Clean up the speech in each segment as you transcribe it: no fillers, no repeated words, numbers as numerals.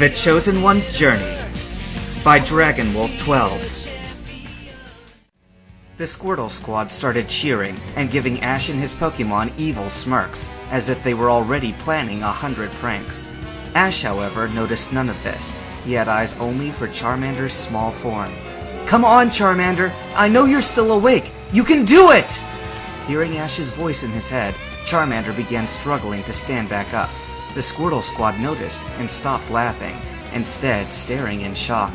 The Chosen One's Journey by DragonWolf12. The Squirtle Squad started cheering and giving Ash and his Pokemon evil smirks, as if they were already planning 100 pranks. Ash, however, noticed none of this. He had eyes only for Charmander's small form. "Come on, Charmander! I know you're still awake! You can do it!" Hearing Ash's voice in his head, Charmander began struggling to stand back up. The Squirtle Squad noticed and stopped laughing, instead staring in shock.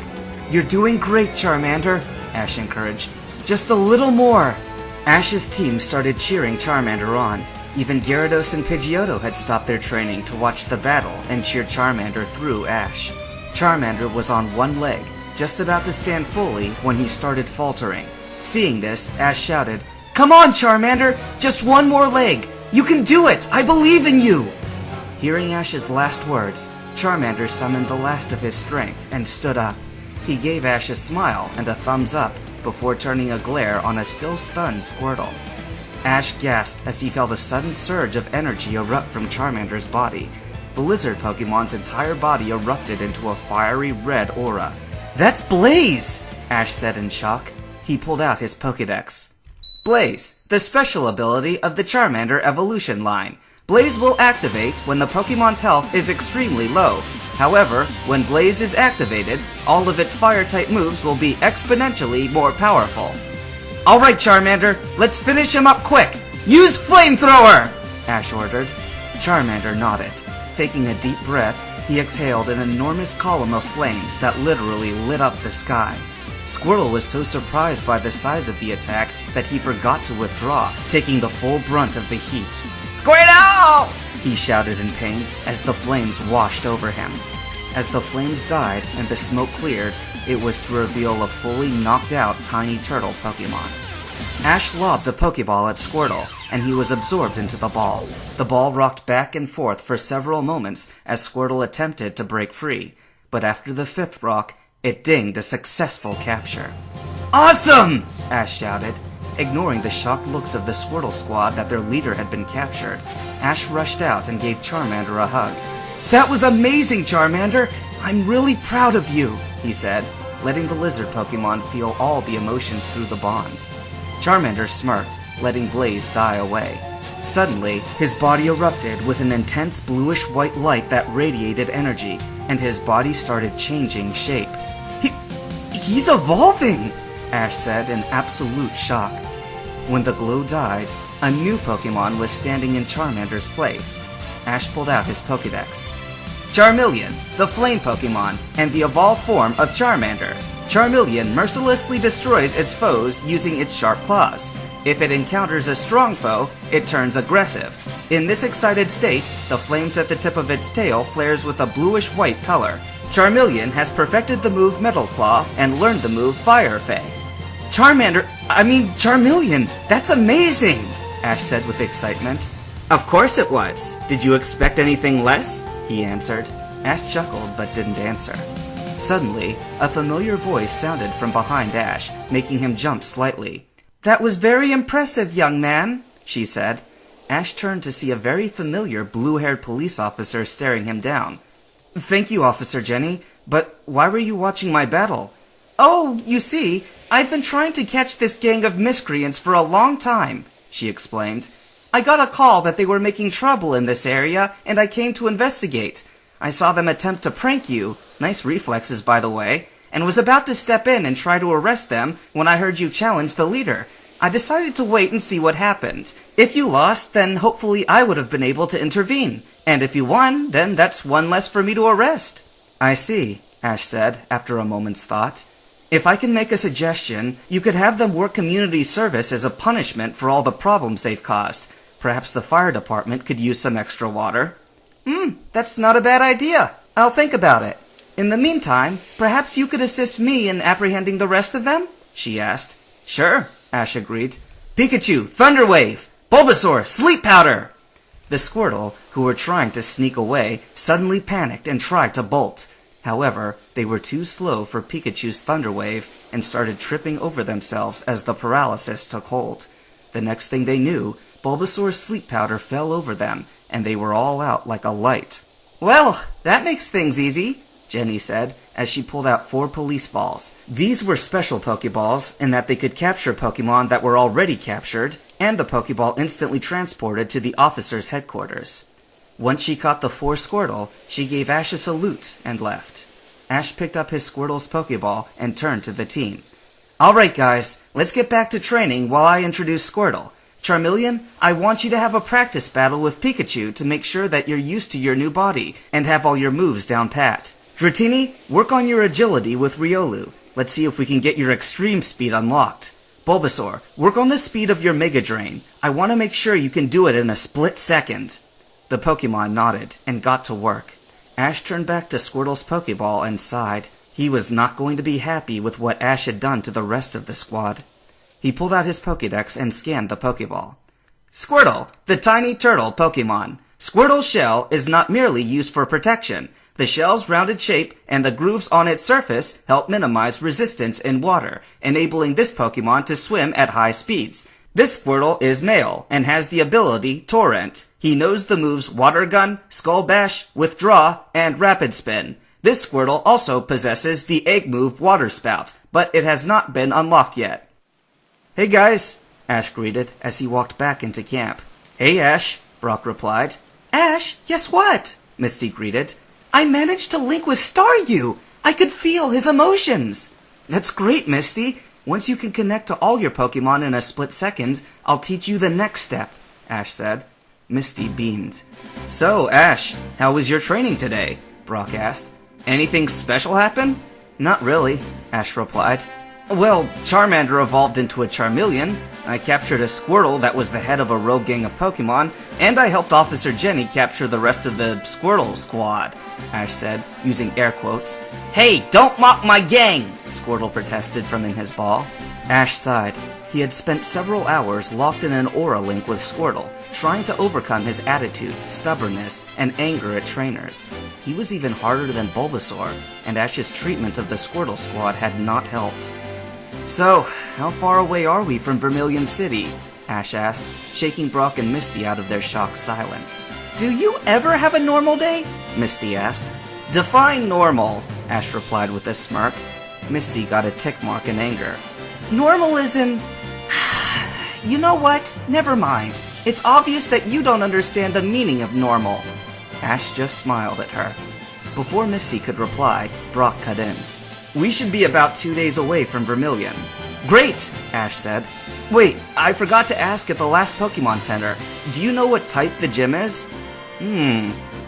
"You're doing great, Charmander," Ash encouraged. "Just a little more." Ash's team started cheering Charmander on. Even Gyarados and Pidgeotto had stopped their training to watch the battle and cheer Charmander through Ash. Charmander was on one leg, just about to stand fully when he started faltering. Seeing this, Ash shouted, "Come on, Charmander! Just one more leg! You can do it! I believe in you!" Hearing Ash's last words, Charmander summoned the last of his strength and stood up. He gave Ash a smile and a thumbs up before turning a glare on a still stunned Squirtle. Ash gasped as he felt a sudden surge of energy erupt from Charmander's body. The lizard Pokemon's entire body erupted into a fiery red aura. "That's Blaze!" Ash said in shock. He pulled out his Pokédex. Blaze, the special ability of the Charmander evolution line. Blaze will activate when the Pokemon's health is extremely low. However, when Blaze is activated, all of its Fire-type moves will be exponentially more powerful. "Alright, Charmander, let's finish him up quick! Use Flamethrower!" Ash ordered. Charmander nodded. Taking a deep breath, he exhaled an enormous column of flames that literally lit up the sky. Squirtle was so surprised by the size of the attack that he forgot to withdraw, taking the full brunt of the heat. "Squirtle!" he shouted in pain as the flames washed over him. As the flames died and the smoke cleared, it was to reveal a fully knocked out tiny turtle Pokemon. Ash lobbed a Pokeball at Squirtle, and he was absorbed into the ball. The ball rocked back and forth for several moments as Squirtle attempted to break free, but after the fifth rock, it dinged a successful capture. "Awesome!" Ash shouted. Ignoring the shocked looks of the Squirtle Squad that their leader had been captured, Ash rushed out and gave Charmander a hug. "That was amazing, Charmander! I'm really proud of you," he said, letting the lizard Pokemon feel all the emotions through the bond. Charmander smirked, letting Blaze die away. Suddenly, his body erupted with an intense bluish-white light that radiated energy, and his body started changing shape. He's evolving!" Ash said in absolute shock. When the glow died, a new Pokemon was standing in Charmander's place. Ash pulled out his Pokédex. Charmeleon, the flame Pokemon, and the evolved form of Charmander. Charmeleon mercilessly destroys its foes using its sharp claws. If it encounters a strong foe, it turns aggressive. In this excited state, the flames at the tip of its tail flares with a bluish-white color. Charmeleon has perfected the move Metal Claw and learned the move Fire Fey. Charmeleon, that's amazing! Ash said with excitement. "Of course it was. Did you expect anything less?" he answered. Ash chuckled but didn't answer. Suddenly, a familiar voice sounded from behind Ash, making him jump slightly. "That was very impressive, young man," she said. Ash turned to see a very familiar blue-haired police officer staring him down. "Thank you, Officer Jenny, but why were you watching my battle?" "Oh, you see, I've been trying to catch this gang of miscreants for a long time," she explained. "I got a call that they were making trouble in this area, and I came to investigate. I saw them attempt to prank you, nice reflexes by the way, and was about to step in and try to arrest them when I heard you challenge the leader. I decided to wait and see what happened. If you lost, then hopefully I would have been able to intervene. And if you won, then that's one less for me to arrest." "I see," Ash said, after a moment's thought. "If I can make a suggestion, you could have them work community service as a punishment for all the problems they've caused. Perhaps the fire department could use some extra water." That's not a bad idea. I'll think about it. In the meantime, perhaps you could assist me in apprehending the rest of them?" she asked. "Sure," Ash agreed. "Pikachu, Thunder Wave! Bulbasaur, Sleep Powder!" The Squirtle, who were trying to sneak away, suddenly panicked and tried to bolt. However, they were too slow for Pikachu's Thunder Wave and started tripping over themselves as the paralysis took hold. The next thing they knew, Bulbasaur's Sleep Powder fell over them, and they were all out like a light. "Well, that makes things easy," Jenny said, as she pulled out 4 police balls. These were special Pokeballs in that they could capture Pokemon that were already captured, and the Pokeball instantly transported to the officer's headquarters. Once she caught the 4 Squirtle, she gave Ash a salute and left. Ash picked up his Squirtle's Pokeball and turned to the team. Alright guys, let's get back to training while I introduce Squirtle. Charmeleon, I want you to have a practice battle with Pikachu to make sure that you're used to your new body and have all your moves down pat. Dratini, work on your agility with Riolu. Let's see if we can get your extreme speed unlocked. Bulbasaur, work on the speed of your Mega Drain. I want to make sure you can do it in a split second. The Pokemon nodded and got to work. Ash turned back to Squirtle's Pokeball and sighed. He was not going to be happy with what Ash had done to the rest of the squad. He pulled out his Pokédex and scanned the Pokeball. Squirtle, the tiny turtle Pokemon. Squirtle's shell is not merely used for protection. The shell's rounded shape and the grooves on its surface help minimize resistance in water, enabling this Pokemon to swim at high speeds. This Squirtle is male and has the ability Torrent. He knows the moves Water Gun, Skull Bash, Withdraw, and Rapid Spin. This Squirtle also possesses the egg move Water Spout, but it has not been unlocked yet. Hey guys, Ash greeted as he walked back into camp. Hey Ash, Brock replied. Ash, guess what? Misty greeted. I managed to link with Staryu! I could feel his emotions! That's great, Misty! Once you can connect to all your Pokemon in a split second, I'll teach you the next step, Ash said. Misty beamed. So, Ash, how was your training today? Brock asked. Anything special happen? Not really, Ash replied. Well, Charmander evolved into a Charmeleon, I captured a Squirtle that was the head of a rogue gang of Pokemon, and I helped Officer Jenny capture the rest of the Squirtle squad, Ash said, using air quotes. Hey, don't mock my gang! Squirtle protested from in his ball. Ash sighed. He had spent several hours locked in an aura link with Squirtle, trying to overcome his attitude, stubbornness, and anger at trainers. He was even harder than Bulbasaur, and Ash's treatment of the Squirtle squad had not helped. So, how far away are we from Vermilion City? Ash asked, shaking Brock and Misty out of their shocked silence. Do you ever have a normal day? Misty asked. Define normal, Ash replied with a smirk. Misty got a tick mark in anger. Normal is in... You know what? Never mind. It's obvious that you don't understand the meaning of normal. Ash just smiled at her. Before Misty could reply, Brock cut in. We should be about 2 days away from Vermilion. Great, Ash said. Wait, I forgot to ask at the last Pokemon Center. Do you know what type the gym is?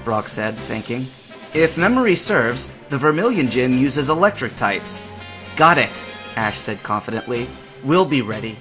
Brock said, thinking. If memory serves, the Vermilion gym uses electric types. Got it, Ash said confidently. We'll be ready.